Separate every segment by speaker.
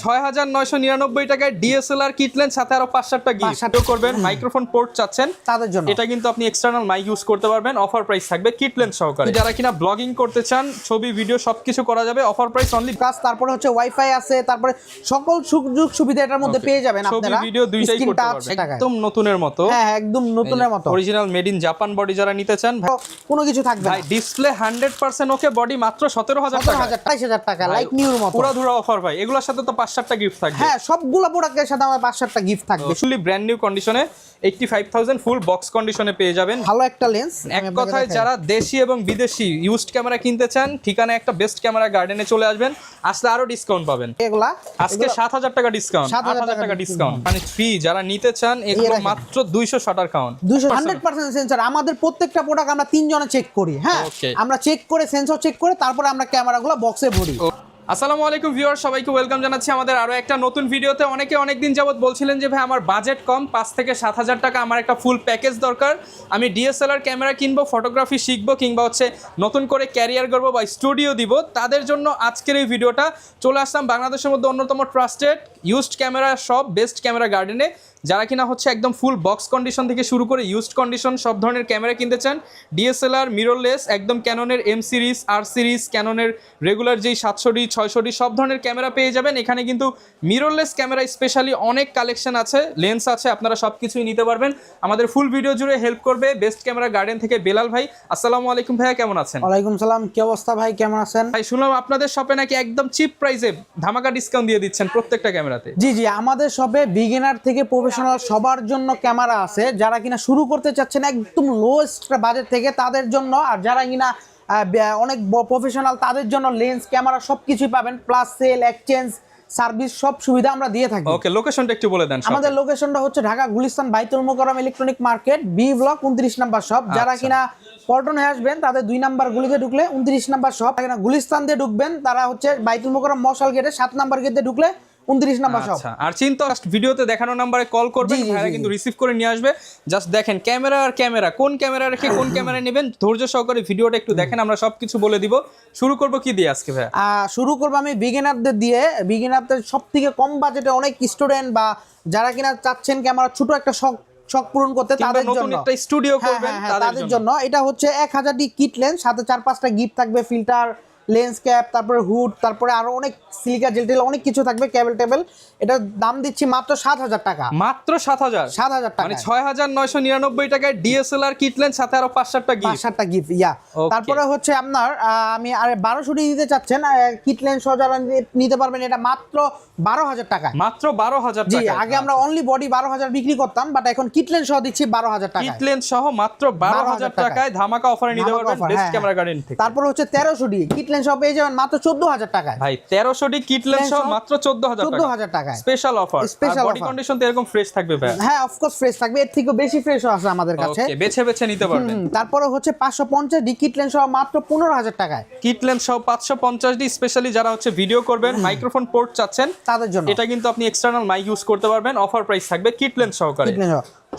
Speaker 1: 6999 টাকায় DSLR kit lens সাথে আরো 5-7টা গিফট করবেন। মাইক্রোফোন পোর্ট চাচ্ছেন
Speaker 2: তাদের জন্য
Speaker 1: এটা কিন্তু আপনি এক্সটার্নাল মাইক ইউজ করতে পারবেন। অফার প্রাইস থাকবে কিট লেন্স সহকারে। যারা কিনা ব্লগিং করতে চান, ছবি ভিডিও সবকিছু করা যাবে। অফার প্রাইস অনলি
Speaker 2: প্লাস তারপরে হচ্ছে ওয়াইফাই আছে, তারপরে সকল সুযোগ সুবিধা এটার মধ্যে পেয়ে যাবেন আপনারা।
Speaker 1: ছবি ভিডিও দুইটাই করতে পারবেন একদম নতুনের মতো।
Speaker 2: হ্যাঁ একদম নতুনের মতো
Speaker 1: original made in Japan body যারা নিতে চান
Speaker 2: কোনো কিছু থাকবে
Speaker 1: ভাই। ডিসপ্লে 100% ওকে, বডি মাত্র 17000 টাকা,
Speaker 2: 28000 টাকা লাইক নিউর মতো
Speaker 1: পুরো ধুরা অফার ভাই। এগুলোর সাথে তো 5-7টা গিফট থাকবে।
Speaker 2: হ্যাঁ সবগুলো প্রোডাক্টের সাথে আমার 5-7টা গিফট থাকবে।
Speaker 1: ফুলি ব্র্যান্ড নিউ কন্ডিশনে 85000 ফুল বক্স কন্ডিশনে পেয়ে যাবেন।
Speaker 2: ভালো একটা লেন্স।
Speaker 1: এক কথায় যারা দেশি এবং বিদেশি ইউজড ক্যামেরা কিনতে চান, ঠিকানা একটা বেস্ট ক্যামেরা গার্ডেনে চলে আসবেন। আসলে আরো ডিসকাউন্ট পাবেন।
Speaker 2: এগুলা
Speaker 1: আজকে 7000 টাকা ডিসকাউন্ট, 8000 টাকা ডিসকাউন্ট, মানে ফ্রি যারা নিতে চান এগুলো মাত্র 200 শাটার কাউন্ট,
Speaker 2: 100% সেন্সর। আমাদের প্রত্যেকটা প্রোডাক্ট আমরা 3 জনে চেক করি। হ্যাঁ আমরা চেক করে সেন্সর চেক করে তারপরে আমরা ক্যামেরাগুলো বক্সে ভরি।
Speaker 1: আসসালামু আলাইকুম ভিউয়ার, সবাইকে ওয়েলকাম জানাচ্ছি আমাদের আরো একটা নতুন ভিডিওতে। অনেকে অনেকদিন যাবত বলছিলেন যে ভাই আমার বাজেট কম, 5 থেকে 7000 টাকা, আমার একটা ফুল প্যাকেজ দরকার, আমি ডিএসএলআর ক্যামেরা কিনবো, ফটোগ্রাফি শিখবো, কিংবা হচ্ছে নতুন করে ক্যারিয়ার করবো বা স্টুডিও দিব, তাদের জন্য আজকের এই ভিডিওটা। চলে আসলাম বাংলাদেশের মধ্যে অন্যতম trusted used camera shop best camera গার্ডেনে। যারা কিনা হচ্ছে একদম ফুল বক্স কন্ডিশন থেকে শুরু করে ইউজড কন্ডিশন সব ধরনের ক্যামেরা কিনতে চান, ডিএসএলআর, মিররলেস, একদম ক্যাননের এম সিরিজ, আর সিরিজ, ক্যাননের রেগুলার যেই 700D 600D সব ধরনের ক্যামেরা পেয়ে যাবেন এখানে। কিন্তু মিররলেস ক্যামেরা স্পেশালি অনেক কালেকশন আছে, লেন্স আছে, আপনারা সব কিছুই নিতে পারবেন। আমাদের ফুল ভিডিও জুড়ে হেল্প করবে বেস্ট ক্যামেরা গার্ডেন থেকে বেলাল ভাই। আসসালামু আলাইকুম ভাইয়া, কেমন আছেন?
Speaker 2: ওয়ালাইকুম সালাম, কি অবস্থা ভাই, কেমন আছেন?
Speaker 1: ভাই শুনলাম আপনাদের শপে নাকি একদম চিপ প্রাইসে ধামাকা ডিসকাউন্ট দিয়ে দিচ্ছেন প্রত্যেকটা ক্যামেরাতে।
Speaker 2: জি জি, আমাদের শপে বিগিনার থেকে প্রফেশনাল সবার জন্য ক্যামেরা আছে। যারা কিনা শুরু করতে চাচ্ছেন একদম লোয়েস্ট বাজেট থেকে তাদের জন্য, আর যারা কিনা অনেক প্রফেশনাল তাদের জন্য লেন্স ক্যামেরা সবকিছুই পাবেন। প্লাস সেল, এক্সচেঞ্জ, সার্ভিস সব সুবিধা আমরা দিয়ে থাকি।
Speaker 1: ওকে, লোকেশনটা একটু বলে দেন।
Speaker 2: আমাদের লোকেশনটা হচ্ছে Dhaka Gulistan Baitul Mukarram electronic market, B block 29 number shop. যারা কিনা পল্টনে আসবেন তাদের 2 নাম্বার গুলিতে ঢুকলে 29 নাম্বার শপ। কিনা গুলিস্তান দিয়ে ঢুকবেন তারা হচ্ছে বাইতুল মোকাররম মশাল গেটে 7 নাম্বার গেটে ঢুকলে 29 নাম্বার শপ।
Speaker 1: আর চিন্তা ভিডিওতে দেখানো নাম্বারে কল করবেন, ভাইরা কিন্তু রিসিভ করে নিয়ে আসবে। জাস্ট দেখেন ক্যামেরা আর ক্যামেরা, কোন ক্যামেরা রেখে কোন ক্যামেরা নেবেন, ধৈর্য সহকারে ভিডিওটা একটু দেখেন, আমরা সবকিছু বলে দিব। শুরু করব কি দিয়ে আজকে ভাই?
Speaker 2: শুরু করব আমি বিগিনারদের দিয়ে। বিগিনারদের সবথেকে কম বাজেটে অনেক স্টুডেন্ট বা যারা কিনা চাচ্ছেন ক্যামেরা ছোট একটা শখ পূরণ করতে, তাদের জন্য
Speaker 1: একটা স্টুডিও করবেন
Speaker 2: তাদের জন্য এটা হচ্ছে 1000D কিট লেন্স, সাথে 4-5টা গিফট থাকবে, ফিল্টার, লেন্স ক্যাপ, তারপরে হুড, তারপরে আরো অনেক সিলিকা জেল টেল অনেক কিছু থাকবে, কেবল টেবল। এটা দাম দিচ্ছি মাত্র 7000 টাকা।
Speaker 1: মাত্র 7000
Speaker 2: টাকা,
Speaker 1: মানে 6999 টাকায় ডিএসএলআর কিট লেন্স সাথে আরো 5-7টা
Speaker 2: গিফট। ইয়া তারপরে হচ্ছে আপনার আমি আর 1200D দিতে চাচ্ছেন কিট লেন্স সহ যারা নিতে পারবেন, এটা মাত্র 12000 টাকা।
Speaker 1: মাত্র 12000
Speaker 2: জি,
Speaker 1: টাকা।
Speaker 2: আগে আমরা অনলি বডি 12000 বিক্রি করতাম, বাট এখন কিট লেন্স সহ দিচ্ছি 12000 টাকা।
Speaker 1: কিট লেন্স সহ মাত্র 12000 টাকায় ধামাকা অফারে নিতে পারবেন বেস্ট ক্যামেরা গার্ডেন থেকে।
Speaker 2: তারপর হচ্ছে 1300D কিট লেন্স সহ পেয়ে যাবেন মাত্র 14000 টাকায়।
Speaker 1: ভাই 1300D কিট লেন্স সহ মাত্র 14000 টাকা স্পেশাল অফার। আর বডি কন্ডিশন তো এরকম ফ্রেশ থাকবে ভাই?
Speaker 2: হ্যাঁ অফ কোর্স ফ্রেশ থাকবে, এর থেকে বেশি ফ্রেশও আছে আমাদের কাছে।
Speaker 1: ওকে, বেছে নিতে পারবেন।
Speaker 2: তারপরে হচ্ছে 550D কিট লেন্স সহ মাত্র 15000 টাকায়।
Speaker 1: কিট লেন্স সহ 550D স্পেশালি যারা হচ্ছে ভিডিও করবেন, মাইক্রোফোন পোর্ট চাচ্ছেন
Speaker 2: তাদের জন্য
Speaker 1: এটা কিন্তু আপনি এক্সটার্নাল মাইক ইউজ করতে পারবেন। অফার প্রাইস থাকবে কিট লেন্স সহকারে।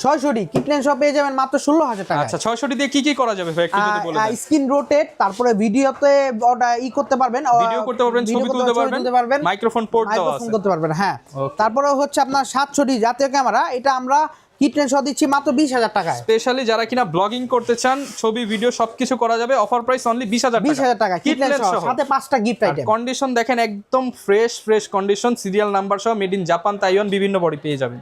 Speaker 2: 600D কিট লেন্স সহ পেয়ে যাবেন মাত্র 16000 টাকা।
Speaker 1: আচ্ছা, 600D দিয়ে কি করা যাবে ভাই একটু যদি বলে দেন?
Speaker 2: স্ক্রিন রোটেট, তারপরে ভিডিওতে ওটা করতে পারবেন,
Speaker 1: ভিডিও করতে পারবেন, ছবি তুলতে পারবেন, মাইক্রোফোন পোর্ট দেওয়া আছে,
Speaker 2: করতে পারবেন। হ্যাঁ তারপরে হচ্ছে আপনার 700D জাতীয় ক্যামেরা, এটা আমরা কিট লেন্স সহ দিচ্ছি মাত্র 20000 টাকা।
Speaker 1: স্পেশালি যারা কিনা ব্লগিং করতে চান, ছবি ভিডিও সবকিছু করা যাবে। অফার প্রাইস অনলি 20000 টাকা
Speaker 2: কিট লেন্স সহ, সাথে 5টা গিফট আইটেম।
Speaker 1: কন্ডিশন দেখেন একদম ফ্রেশ কন্ডিশন, সিরিয়াল নাম্বার সহ, মেড ইন জাপান, তাইওয়ান, বিভিন্ন বডি পেয়ে যাবেন।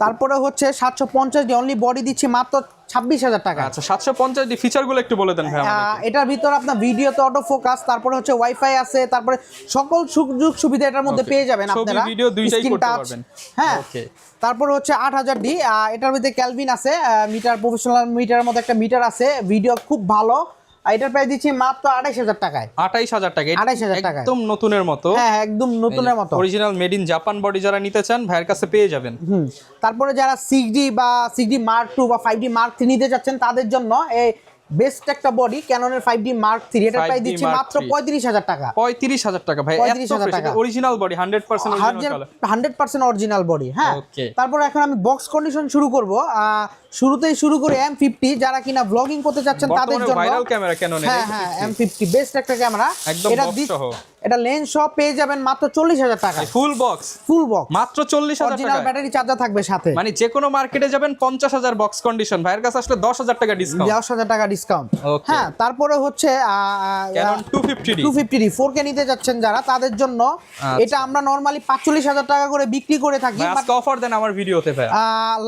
Speaker 2: তারপরে হচ্ছে 750D অনলি বডি দিচ্ছি মাত্র 26000 টাকা।
Speaker 1: আচ্ছা, 750D ফিচারগুলো একটু বলে দেন ভাই আমাদের।
Speaker 2: এটার ভিতর আপনার ভিডিওতে অটো ফোকাস, তারপরে হচ্ছে ওয়াইফাই আছে, তারপরে সকল সুযোগ সুবিধা এটার মধ্যে পেয়ে যাবেন আপনারা।
Speaker 1: ছবি ভিডিও দুইটাই করতে পারবেন।
Speaker 2: হ্যাঁ ওকে। তারপর হচ্ছে 8000D, এটার ভিতরে ক্যালভিন আছে, মিটার, প্রফেশনাল মিটারের মধ্যে একটা মিটার আছে, ভিডিও খুব ভালো। এটার প্রাইস দিচ্ছি মাত্র 28000 টাকায়।
Speaker 1: 28000 টাকা,
Speaker 2: 28000 টাকা,
Speaker 1: একদম নতুনের মতো।
Speaker 2: হ্যাঁ একদম নতুনের মতো,
Speaker 1: original made in Japan body যারা নিতে চান ভাইয়ের কাছে পেয়ে যাবেন।
Speaker 2: তারপরে যারা 6D বা 6D Mark II বা 5D Mark III নিতে যাচ্ছেন তাদের জন্য এই বেস্ট একটা বডি ক্যাননের 5D Mark III, এটার প্রাইস দিচ্ছি মাত্র 35000 টাকা।
Speaker 1: 35000 টাকা ভাই,
Speaker 2: 35000 টাকা
Speaker 1: অরিজিনাল বডি,
Speaker 2: 100% অরিজিনাল বডি। হ্যাঁ তারপর এখন আমি বক্স কন্ডিশন শুরু করব। শুরুতেই শুরু করে M50, যারা কিনা ব্লগিং করতে চাচ্ছেন তাদের জন্য
Speaker 1: ভাইরাল ক্যামেরা ক্যাননের।
Speaker 2: হ্যাঁ M50 বেস্ট একটা ক্যামেরা। এটা লেন্স সহ পেয়ে যাবেন মাত্র 40,000 টাকা।
Speaker 1: ফুল বক্স মাত্র 40,000
Speaker 2: অরিজিনাল
Speaker 1: টাকা।
Speaker 2: ব্যাটারি চার্জার থাকবে সাথে।
Speaker 1: মানে যে কোনো মার্কেটে যাবেন 50,000 বক্স কন্ডিশন, ভাইয়ের কাছে আসলে 10,000 টাকা ডিসকাউন্ট।
Speaker 2: 10,000 টাকা ডিসকাউন্ট।
Speaker 1: Okay.
Speaker 2: হ্যাঁ, তারপরে হচ্ছে
Speaker 1: Canon 250D
Speaker 2: 250D 4K নিতে যাচ্ছেন যারা, তাদের জন্য এটা আমরা নরমালি 45,000 টাকা করে বিক্রি করে থাকি।
Speaker 1: ভাই আজকে অফার দেন আমার ভিডিওতে ভাই।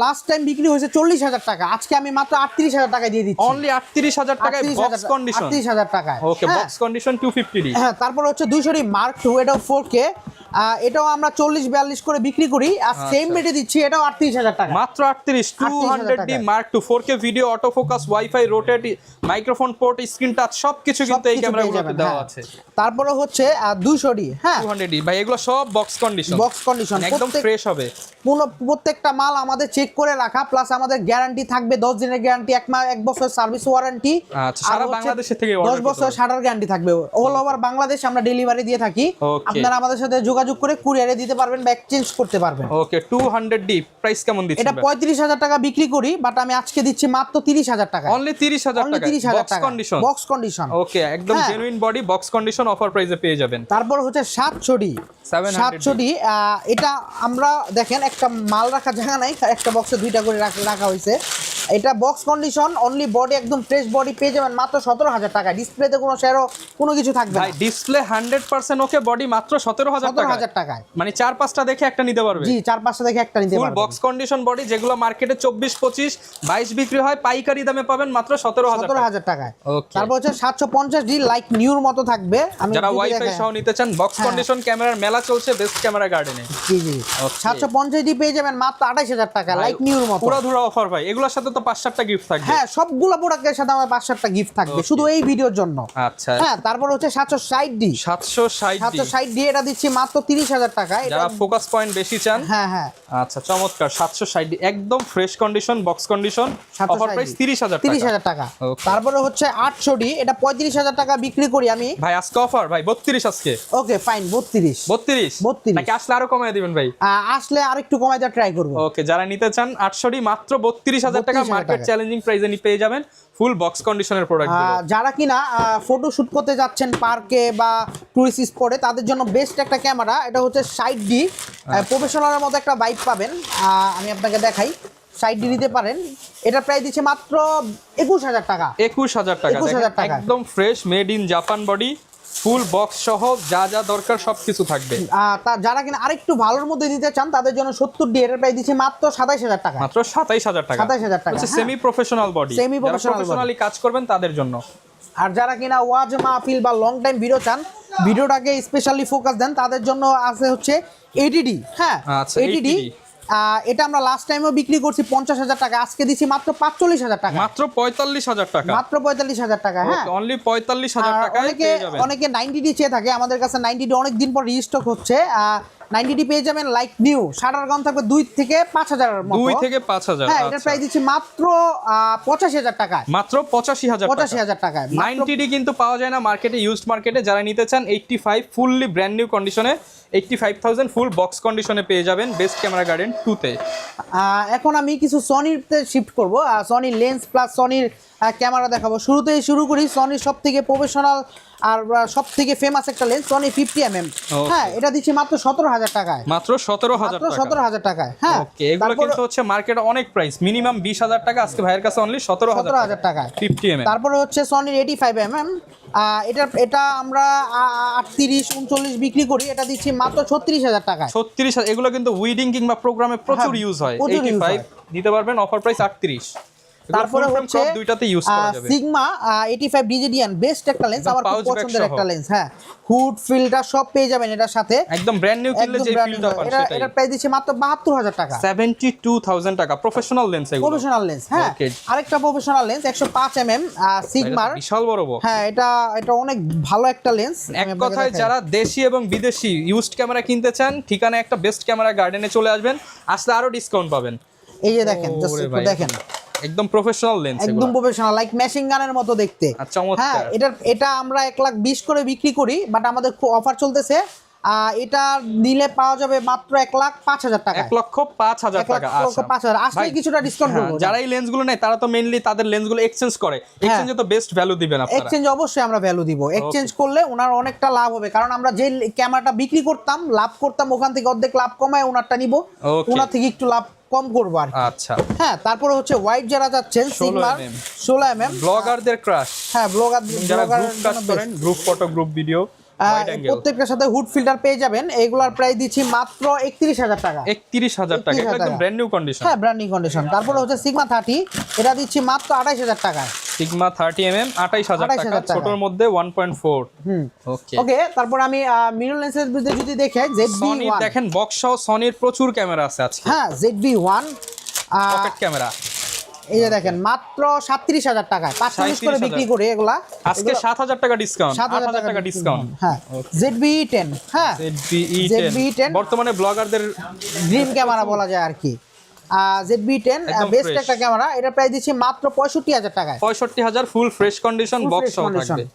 Speaker 2: লাস্ট টাইম বিক্রি হয়েছে 40,000 টাকা, আজকে আমি মাত্র 38,000 টাকায় দিয়ে দিচ্ছি।
Speaker 1: অনলি 38,000 টাকায় বক্স কন্ডিশন।
Speaker 2: 38,000 টাকায়।
Speaker 1: ওকে, বক্স কন্ডিশন 250D।
Speaker 2: হ্যাঁ, তারপর হচ্ছে 200D Mark II, এটাও 4K, এটাও আমরা 40-42 করে বিক্রি করি, আর সেম রেটে দিচ্ছি, এটাও 38,000 টাকা।
Speaker 1: মাত্র 200D Mark II 4K video, auto focus, wifi, rotate, microphone port, screen touch সবকিছু কিন্তু এই ক্যামেরাগুলোতে দেওয়া আছে।
Speaker 2: তারপরে হচ্ছে 200D, হ্যাঁ
Speaker 1: 200D ভাই, এগুলো সব বক্স কন্ডিশন।
Speaker 2: বক্স কন্ডিশন,
Speaker 1: একদম ফ্রেশ হবে।
Speaker 2: প্রত্যেকটা মাল আমাদের চেক করে রাখা, প্লাস আমাদের গ্যারান্টি থাকবে 10 দিনের গ্যারান্টি, 1 বছর সার্ভিস ওয়ারেন্টি।
Speaker 1: আচ্ছা, সারা বাংলাদেশ থেকে
Speaker 2: 10 বছর শাটার গ্যারান্টি থাকবে। অল ওভার বাংলাদেশ আমরা ডেলিভারি দিয়ে থাকি। আপনারা আমাদের সাথে যোগাযোগ করে কুরিয়ারে দিতে পারবেন বা এক্সচেঞ্জ করতে পারবেন।
Speaker 1: ওকে, 200D প্রাইস কেমন দিচ্ছেন?
Speaker 2: এটা 35,000 টাকা বিক্রি করি, বাট আমি আজকে দিচ্ছি মাত্র 30,000 টাকা।
Speaker 1: অনলি 30,000 টাকা,
Speaker 2: 30,000
Speaker 1: বক্স
Speaker 2: টাকা
Speaker 1: কন্ডিশন।
Speaker 2: Box condition.
Speaker 1: ওকে, একদম genuine body, box condition, offer প্রাইসে পেয়ে যাবেন।
Speaker 2: তারপর হচ্ছে 700D, এটা আমরা দেখেন একটা মাল রাখা জায়গা নাই, একটা বক্সে 2টা করে রাখা হয়েছে। এটা বক্স কন্ডিশন, অনলি বডি, একদম ফ্রেশ বডি পেয়ে যাবেন মাত্র 17,000 টাকা। ডিসপ্লেতে কোনো শেয়ারও কোনো কিছু থাকবে না
Speaker 1: ভাই, ডিসপ্লে 100% ওকে, বডি মাত্র 17,000 টাকায়। মানে 4-5টা দেখে একটা নিতে পারবে।
Speaker 2: জি, 4-5টা দেখে একটা নিতে পারবে।
Speaker 1: ফুল বক্স কন্ডিশন বডি, যেগুলো মার্কেটে 24, 25, 22 বিক্রি হয়, পাইকারি দামে পাবেন মাত্র 17,000
Speaker 2: টাকায়।
Speaker 1: ওকে,
Speaker 2: তারপর হচ্ছে 750D লাইক নিউর মতো থাকবে। আমি
Speaker 1: যারা ওয়াইফাই সহ নিতে চান, বক্স কন্ডিশন ক্যামেরার মেলা চলছে বেস্ট ক্যামেরা গার্ডেনে।
Speaker 2: জি 750D পেয়ে যাবেন মাত্র 28,000 টাকা, লাইক নিউর মতো।
Speaker 1: পুরো ধুরা অফার ভাই, এগুলোর সাথে তো 5-7টা গিফট থাকবে।
Speaker 2: হ্যাঁ, সবগুলো প্রোডাক্টের সাথে আমার 5-7টা গিফট থাকবে শুধু এই ভিডিওর জন্য।
Speaker 1: আচ্ছা,
Speaker 2: হ্যাঁ, তারপর হচ্ছে 760D এটা দিচ্ছি মাত্র 30,000 টাকায়।
Speaker 1: যারা ফোকাস পয়েন্ট বেশি চান,
Speaker 2: হ্যাঁ
Speaker 1: আচ্ছা চমৎকার, 760D একদম fresh condition, box condition, offer price 30,000
Speaker 2: টাকা। তারপরে হচ্ছে 800D, এটা 35,000 টাকা বিক্রি করি আমি।
Speaker 1: ভাই আজকে অফার ভাই 32 আজকে।
Speaker 2: ওকে ফাইন, 32
Speaker 1: নাকি আসলে আরো কমায় দিবেন ভাই?
Speaker 2: আসলে আরেকটু কমাই দেওয়ার ট্রাই করব।
Speaker 1: ওকে, যারা নিতে চান 800D মাত্র 32,000 টাকা, মার্কেট চ্যালেঞ্জিং প্রাইসে পেয়ে যাবেন ফুল বক্স কন্ডিশনের প্রোডাক্ট।
Speaker 2: যারা কিনা ফটো শুট করতে যাচ্ছেন পার্কে বা টুরিস্ট স্পটে, তাদের জন্য বেস্ট একটা ক্যামেরা। এটা হচ্ছে 60D, প্রফেশনালের মতো একটা ভাইব পাবেন। আমি আপনাকে দেখাই, 60D নিতে পারেন। এটা প্রাইস দিচ্ছে মাত্র 21,000 টাকা।
Speaker 1: 21,000 টাকা, একদম fresh, made in Japan body, full box সহ যা যা দরকার সবকিছু থাকবে।
Speaker 2: যারা কিনা আরেকটু ভালোর মধ্যে দিতে চান, তাদের জন্য 70D, এর প্রাইস দিচ্ছে মাত্র 27,000 টাকা।
Speaker 1: মাত্র 27,000 টাকা।
Speaker 2: 27,000 টাকা,
Speaker 1: সেমি প্রফেশনাল বডি, প্রফেশনালি কাজ করবেন তাদের জন্য।
Speaker 2: আর যারা কিনা ওয়াজ মাহফিল বা লং টাইম ভিডিও চান, ভিডিওটাকে স্পেশালি ফোকাস দেন, তাদের জন্য আছে হচ্ছে 80D। হ্যাঁ, 80D এটা আমরা লাস্ট টাইমও বিক্রি করছি 50,000 টাকা, আজকে দিচ্ছি মাত্র 45,000 টাকা।
Speaker 1: মাত্র 45,000 টাকা,
Speaker 2: মাত্র 45,000 টাকা। হ্যাঁ,
Speaker 1: অনলি 45,000 টাকায় পেয়ে যাবেন।
Speaker 2: অনেকে 90D চেয়ে থাকে, আমাদের কাছে 90D অনেক দিন পর রিস্টক হচ্ছে। 90D পেয়ে যাবেন লাইক নিউ, শাটার গাউন থাকবে 2 থেকে 5,000 এর মতো।
Speaker 1: 2 থেকে 5,000।
Speaker 2: হ্যাঁ, এটা প্রাইস দিচ্ছি মাত্র 85,000 টাকা।
Speaker 1: মাত্র 85,000
Speaker 2: টাকায়।
Speaker 1: 90D কিন্তু পাওয়া যায় না মার্কেটে, ইউজড মার্কেটে। যারা নিতে চান 85 ফুললি ব্র্যান্ড নিউ কন্ডিশনে, 85,000 ফুল বক্স কন্ডিশনে পেয়ে যাবেন বেস্ট ক্যামেরা গার্ডেন 2 তে।
Speaker 2: এখন আমি কিছু সনিতে শিফট করব, সনি লেন্স প্লাস সনির ক্যামেরা দেখাবো। শুরুতেই শুরু করি সনির সব থেকে প্রফেশনাল আর সব থেকে ফেমাস একটা লেন্স, সনি 50mm। হ্যাঁ, এটা দিচ্ছি মাত্র 17,000 টাকায়।
Speaker 1: মাত্র 17,000
Speaker 2: টাকায়। হ্যাঁ,
Speaker 1: ওকে, এগুলো কিন্তু হচ্ছে মার্কেটে অনেক প্রাইস, মিনিমাম 20,000 টাকা, আজকে ভাইয়ের কাছে অনলি 17,000
Speaker 2: টাকায়
Speaker 1: 50mm।
Speaker 2: তারপরে হচ্ছে সনির 85mm, এটা আমরা 38, 39 বিক্রি করি, এটা দিচ্ছি মাত্র 36,000 টাকায়।
Speaker 1: 36,000। এগুলো কিন্তু উইডিং কিংবা প্রোগ্রামে প্রচুর ইউজ হয়। 85 দিতে পারবেন, অফার প্রাইস 38।
Speaker 2: তারপরে হচ্ছে
Speaker 1: দুইটাতে ইউজ করা যাবে।
Speaker 2: সিগমা 85 ডিজিডিয়ান, বেস্ট একটা লেন্স, আমার খুব পছন্দের একটা লেন্স। হ্যাঁ, হুড ফিল্টার সব পেয়ে যাবেন এটার সাথে,
Speaker 1: একদম ব্র্যান্ড নিউ কিনলে যে ফিল্টার পান সেটাই।
Speaker 2: এটা প্রাইস দিচ্ছে মাত্র 72,000 টাকা।
Speaker 1: 72,000 টাকা, প্রফেশনাল লেন্স এগুলো।
Speaker 2: প্রফেশনাল লেন্স, হ্যাঁ। আরেকটা প্রফেশনাল লেন্স 105mm সিগমার,
Speaker 1: বিশাল বড় বক্স।
Speaker 2: হ্যাঁ, এটা অনেক ভালো একটা লেন্স।
Speaker 1: এক কথায় যারা দেশি এবং বিদেশি ইউজড ক্যামেরা কিনতে চান, ঠিকানা একটা বেস্ট ক্যামেরা গার্ডেনে চলে আসবেন, আসলে আরো ডিসকাউন্ট পাবেন।
Speaker 2: এই যে দেখেন, জাস্ট একটু দেখেন,
Speaker 1: একদম প্রফেশনাল লেন্স,
Speaker 2: একদম প্রফেশনাল, লাইক মেশিন গানের মতো দেখতে।
Speaker 1: আচ্ছা,
Speaker 2: হ্যাঁ, এটা আমরা 1,20,000 করে বিক্রি করি, বাট আমাদের খুব অফার চলতেছে, এটা নিলে পাওয়া যাবে মাত্র 1,05,000 টাকা,
Speaker 1: 1,05,000 টাকা।
Speaker 2: 1,05,000 আসলে
Speaker 1: ভাই,
Speaker 2: কিছুটা ডিসকাউন্ট
Speaker 1: হ্যাঁ,
Speaker 2: করবো।
Speaker 1: যারা এই লেন্সগুলো নেয় তারা তো মেইনলি তাদের লেন্সগুলো এক্সচেঞ্জ করে, এক্সচেঞ্জে তো বেস্ট ভ্যালু দিবেন আপনারা।
Speaker 2: এক্সচেঞ্জ অবশ্যই আমরা ভ্যালু দিব, এক্সচেঞ্জ করলে ওনার অনেকটা লাভ হবে, কারণ আমরা যে ক্যামেরাটা বিক্রি করতাম লাভ করতাম ওখান থেকে অর্ধেক লাভ কমায় ওনারটা নিব,
Speaker 1: Okay.
Speaker 2: ওনার থেকে একটু লাভ কম করবো আর কি।
Speaker 1: আচ্ছা,
Speaker 2: হ্যাঁ, তারপরে হচ্ছে হোয়াইট যারা যাচ্ছেন
Speaker 1: 16
Speaker 2: সিগমার
Speaker 1: mm
Speaker 2: 16 mm,
Speaker 1: ব্লগারদের ক্রাশ,
Speaker 2: হ্যাঁ ব্লগার
Speaker 1: যারা গ্রুপ কাজ করেন, group photo, group video, wide angle,
Speaker 2: প্রত্যেকটার সাথে হুড ফিল্টার পেয়ে যাবেন। এইগুলার প্রাইস দিচ্ছি মাত্র 31,000 টাকা,
Speaker 1: 31,000 টাকা,
Speaker 2: 31,000
Speaker 1: একদম ব্র্যান্ড নিউ কন্ডিশন।
Speaker 2: হ্যাঁ ব্র্যান্ডিং কন্ডিশন। তারপরে হচ্ছে সিগমা 30, এটা দিচ্ছি মাত্র 28,000 টাকায়।
Speaker 1: সিগমা 30mm 28,000 টাকা,
Speaker 2: 28,000 টাকা।
Speaker 1: ছোটর মধ্যে 1.4। ওকে,
Speaker 2: ওকে, তারপর আমি মিরর লেন্সের ভিতরে যদি দেখে
Speaker 1: সনি
Speaker 2: ZV-1,
Speaker 1: দেখেন, বক্স সহ সনির প্রচুর ক্যামেরা আছে আজকে।
Speaker 2: হ্যাঁ ZV-1
Speaker 1: পকেট ক্যামেরা
Speaker 2: এই যে দেখেন মাত্র 37,000 টাকায় 45 করে
Speaker 1: 37,000
Speaker 2: বিক্রি করে এগুলা।
Speaker 1: আজকে 7,000 টাকা ডিসকাউন্ট,
Speaker 2: 7,000
Speaker 1: টাকা ডিসকাউন্ট।
Speaker 2: হ্যাঁ ZV-10, হ্যাঁ
Speaker 1: ZV-10 বর্তমানে ব্লগারদের
Speaker 2: ড্রিম ক্যামেরা বলা যায় আর কি। ZV-10
Speaker 1: একদম
Speaker 2: বেস্ট
Speaker 1: fresh।
Speaker 2: একটা ক্যামেরা, এটা প্রাইস দিচ্ছি মাত্র 65,000 টাকায়।
Speaker 1: 65,000 full fresh condition,
Speaker 2: Full
Speaker 1: box
Speaker 2: fresh
Speaker 1: সহ
Speaker 2: condition।
Speaker 1: থাকবে।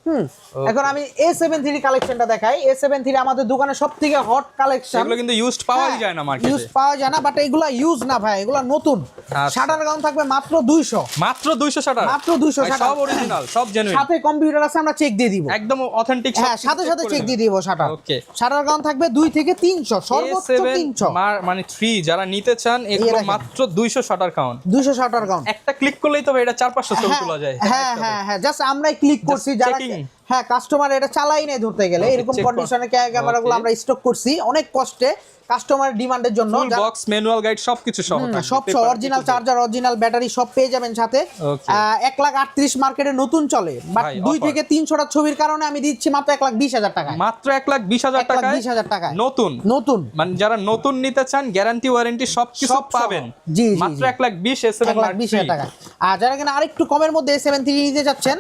Speaker 2: এখন আমি A73 কালেকশনটা দেখাই। A73 আমাদের দোকানে সবথেকে হট কালেকশন,
Speaker 1: এগুলো কিন্তু ইউজড পাওয়াই যায় না
Speaker 2: ইউজ
Speaker 1: মার্কেটে।
Speaker 2: পাওয়া যায় না, বাট এগুলা ইউজ না ভাই, এগুলা নতুন।
Speaker 1: আচ্ছা।
Speaker 2: শাটার গাউন থাকবে মাত্র 200,
Speaker 1: মাত্র 200 শাটার,
Speaker 2: মাত্র 200
Speaker 1: ভাই,
Speaker 2: শাটার,
Speaker 1: সব অরিজিনাল, সব জেনুইন,
Speaker 2: সাথে কম্পিউটার আছে, আমরা চেক দিয়ে দিব।
Speaker 1: একদম অথেন্টিক।
Speaker 2: হ্যাঁ, সাথে সাথে চেক দিয়ে দিব শাটার।
Speaker 1: ওকে,
Speaker 2: শাটার গাউন থাকবে 2 থেকে 300, সর্বোচ্চ 300।
Speaker 1: মানে 3 যারা নিতে চান এগুলো
Speaker 2: দেখেন।
Speaker 1: মাত্র 200 শাটার কাউন্ট।
Speaker 2: 200 shutter gown.
Speaker 1: একটা ক্লিক করলেই তো ভাই এটা 4-500 ছবি তোলা যায়।
Speaker 2: হ্যাঁ হ্যাঁ হ্যাঁ, জাস্ট আমরাই ক্লিক করছি, যারা
Speaker 1: checking।
Speaker 2: হ্যাঁ কাস্টমার এটা চালাই নাই ধরতে গেলে, এরকম
Speaker 1: check
Speaker 2: কন্ডিশনে ক্যামেরাগুলো
Speaker 1: Okay।
Speaker 2: আমরা স্টক করছি অনেক কষ্টে কাস্টমারের ডিমান্ডের জন্য।
Speaker 1: ফুল বক্স, ম্যানুয়াল গাইড সবকিছু সহ থাকবে।
Speaker 2: সব অরিজিনাল চার্জার, অরিজিনাল ব্যাটারি সব পেয়ে যাবেন সাথে।
Speaker 1: Okay।
Speaker 2: 1,38,000 মার্কেটে নতুন চলে, বাট
Speaker 1: ভাই,
Speaker 2: 2
Speaker 1: offer।
Speaker 2: থেকে 300টা ছবির কারণে আমি দিচ্ছি মাত্র 1,20,000 টাকায়।
Speaker 1: মাত্র 1,20,000 টাকায়
Speaker 2: 1,20,000 টাকায়
Speaker 1: নতুন,
Speaker 2: নতুন,
Speaker 1: মানে যারা নতুন নিতে চান গ্যারান্টি ওয়ারেন্টি সবকিছু
Speaker 2: সব সহ।
Speaker 1: পাবেন।
Speaker 2: জি, জি,
Speaker 1: মাত্র
Speaker 2: জি।
Speaker 1: 1,20,000 A7 Mark
Speaker 2: 1,20,000
Speaker 1: III।
Speaker 2: টাকা। আর যারা কিনা আরেকটু কমের মধ্যে A73 নিতে যাচ্ছেন,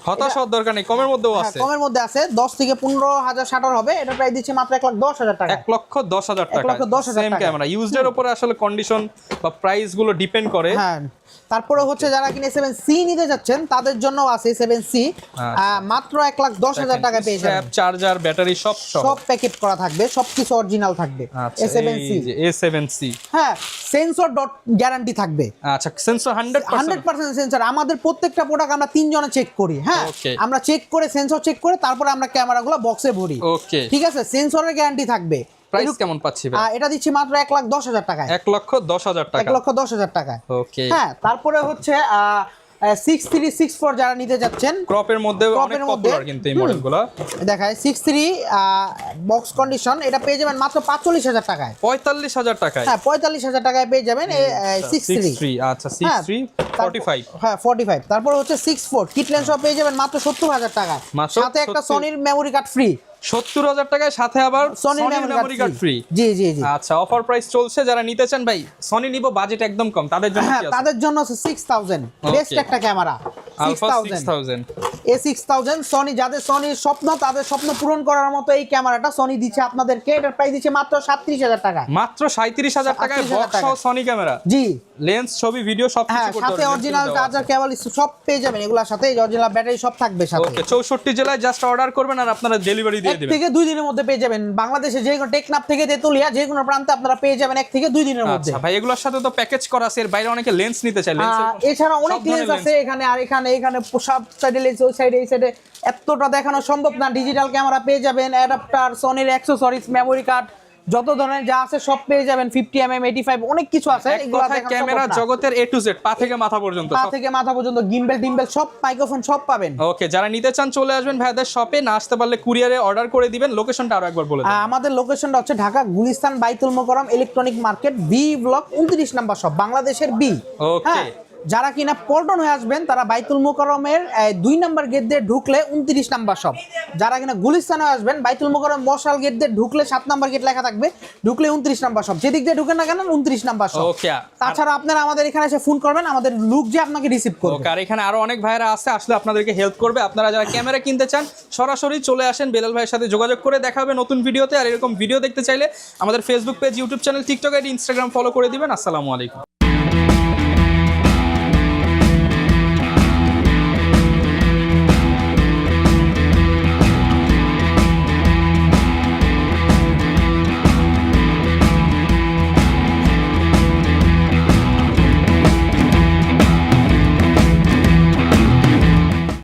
Speaker 1: হতাশ হওয়ার দরকার নেই, কমের মধ্যেও
Speaker 2: হ্যাঁ,
Speaker 1: আছে।
Speaker 2: কমের মধ্যে আছে 10 থেকে 15,000 শাটার হবে, এটা প্রাইস দিচ্ছি মাত্র 1,10,000 টাকা।
Speaker 1: 1,10,000 টাকা,
Speaker 2: 1,10,000
Speaker 1: সেম
Speaker 2: টাকা।
Speaker 1: ক্যামেরা। ইউজড এর উপরে আসলে কন্ডিশন বা প্রাইস গুলো ডিপেন্ড করে।
Speaker 2: হ্যাঁ, তারপরে হচ্ছে যারা কিনা A7C নিতে যাচ্ছেন তাদের জন্য আছে A7C, মাত্র 1,10,000 টাকা পেয়ে যাবেন।
Speaker 1: চার্জার, ব্যাটারি সব সহ।
Speaker 2: সব প্যাকেট করা থাকবে, সবকিছু অরিজিনাল থাকবে।
Speaker 1: আচ্ছা,
Speaker 2: A7C,
Speaker 1: এই যে A7C।
Speaker 2: হ্যাঁ সেন্সর ডট গ্যারান্টি থাকবে,
Speaker 1: আচ্ছা, সেন্সর 100%।
Speaker 2: 100% সেন্সর। আমাদের প্রত্যেকটা প্রোডাক্ট আমরা 3 জনে চেক করি। হ্যাঁ,
Speaker 1: Okay।
Speaker 2: আমরা চেক করে সেন্সর চেক করে তারপরে আমরা ক্যামেরাগুলো বক্সে ভরি।
Speaker 1: ওকে,
Speaker 2: ঠিক আছে, সেন্সরের গ্যারান্টি থাকবে।
Speaker 1: প্রাইস কেমন পাচ্ছি ভাই?
Speaker 2: এটা দিচ্ছি মাত্র 1,10,000 টাকায়।
Speaker 1: 1,10,000 টাকা।
Speaker 2: 1,10,000 টাকায়।
Speaker 1: ওকে,
Speaker 2: হ্যাঁ, তারপরে হচ্ছে 6364 যারা নিতে যাচ্ছেন,
Speaker 1: ক্রপের মধ্যে অনেক
Speaker 2: ক্রপের মধ্যে,
Speaker 1: পপুলার কিন্তু এই মডেলগুলো।
Speaker 2: দেখায় 63 বক্স কন্ডিশন, এটা পেয়ে যাবেন মাত্র 45,000 টাকায়।
Speaker 1: 45,000 টাকায়।
Speaker 2: হ্যাঁ, 45,000 টাকায় পেয়ে যাবেন 63।
Speaker 1: আচ্ছা, 63 45।
Speaker 2: হ্যাঁ 45। তারপর হচ্ছে 64 কিট লেন্স সহ পেয়ে যাবেন মাত্র 70,000 টাকায়,
Speaker 1: মাত্র
Speaker 2: সাথে একটা
Speaker 1: 70,000
Speaker 2: সনির মেমোরি কার্ড ফ্রি।
Speaker 1: 70,000 টাকায় সাথে আবার
Speaker 2: সনির
Speaker 1: সনির মেমোরি কার্ড ফ্রি।
Speaker 2: জি জি জি।
Speaker 1: আচ্ছা, অফার প্রাইস চলছে, যারা নিতে চান ভাই সনি নিব, বাজেট একদম কম, তাদের জন্য
Speaker 2: হ্যাঁ,
Speaker 1: কি আছে?
Speaker 2: তাদের জন্য আছে 6,000 বেস্ট একটা ক্যামেরা।
Speaker 1: আলফা
Speaker 2: 6,000
Speaker 1: 6000।
Speaker 2: A6000 সনি, যাদের সনির স্বপ্ন তাদের স্বপ্ন পূরণ করার মতো এই ক্যামেরাটা সনি দিচ্ছে আপনাদেরকে। এটার প্রাইস দিচ্ছে মাত্র 37,000 টাকা।
Speaker 1: মাত্র 37,000 টাকায়
Speaker 2: 37,000
Speaker 1: বক্স সহ সনি ক্যামেরা,
Speaker 2: জি
Speaker 1: লেন্স, ছবি, ভিডিও সবকিছু
Speaker 2: হ্যাঁ,
Speaker 1: করতে
Speaker 2: সাথে
Speaker 1: পারবেন।
Speaker 2: অরিজিনাল চার্জার, কেবল সব পেয়ে যাবেন এগুলোর সাথে, অরিজিনাল ব্যাটারি সব থাকবে সাথে।
Speaker 1: ওকে, 64 জেলায় জাস্ট অর্ডার করবেন আর আপনারা ডেলিভারি দিয়ে
Speaker 2: 1
Speaker 1: দিবেন।
Speaker 2: থেকে 2 দিনের মধ্যে পেয়ে যাবেন। বাংলাদেশে যে কোনো টেকনাফ থেকে তেতুলিয়া যে কোনো প্রান্তে আপনারা পেয়ে যাবেন 1 থেকে 2 দিনের মধ্যে।
Speaker 1: আচ্ছা ভাই, এগুলোর সাথে তো প্যাকেজ করা আছে, এর বাইরে অনেকে লেন্স নিতে চায়,
Speaker 2: এছাড়া অনেক লেন্স আছে এখানে, আর এখানে সব সাইডে লেন্স, ওই সাইডে এই সাইডে এতটা দেখানো সম্ভব না। ডিজিটাল ক্যামেরা পেয়ে যাবেন, অ্যাডাপ্টার, সনির অ্যাক্সেসরিজ, মেমোরি কার্ড, যত ধরনের যা আছে সব পেয়ে যাবেন। 50mm 85 অনেক কিছু আছে, এগুলো দেখানো
Speaker 1: ক্যামেরা
Speaker 2: সম্ভব না।
Speaker 1: জগতের A to Z, পা থেকে মাথা পর্যন্ত
Speaker 2: পা
Speaker 1: সব।
Speaker 2: থেকে মাথা পর্যন্ত, গিম্বেল টিম্বেল সব, মাইক্রোফোন সব পাবেন।
Speaker 1: ওকে, যারা নিতে চান চলে আসবেন ভাইদের শপে, না আসতে পারলে কুরিয়ারে অর্ডার করে দিবেন। লোকেশনটা আরো একবার বলে দিন।
Speaker 2: আমাদের লোকেশনটা হচ্ছে Dhaka Gulistan Baitul Mukarram electronic market, B block 29 number shop, বাংলাদেশের বি।
Speaker 1: ওকে,
Speaker 2: যারা কিনা পল্টন হয়ে আসবেন তারা বাইতুল মোকাররমের 2 নাম্বার গেট দিয়ে ঢুকলে 29 নাম্বার শপ। যারা কিনা গুলিস্তানে আসবেন বাইতুল মোকাররম মশাল গেট দিয়ে ঢুকলে 7 নাম্বার গেট লেখা থাকবে, ঢুকলে 29 নাম্বার শপ। যেদিক দিয়ে ঢুকেন না কেন 29 নাম্বার শপ।
Speaker 1: ওকে,
Speaker 2: তাছাড়া আপনারা আমাদের এখানে এসে ফোন করবেন, আমাদের লোক যে আপনাকে রিসিভ করবে।
Speaker 1: ওকে, আর এখানে আরো অনেক ভাইরা আছে, আসলে আপনাদেরকে হেল্প করবে। আপনারা যারা ক্যামেরা কিনতে চান সরাসরি চলে আসেন, বেলাল ভাইয়ের সাথে যোগাযোগ করে দেখা হবে নতুন ভিডিওতে। আর এরকম ভিডিও দেখতে চাইলে আমাদের Facebook page, YouTube channel, TikTok ID, Instagram follow করে দিবেন। আসসালামু আলাইকুম।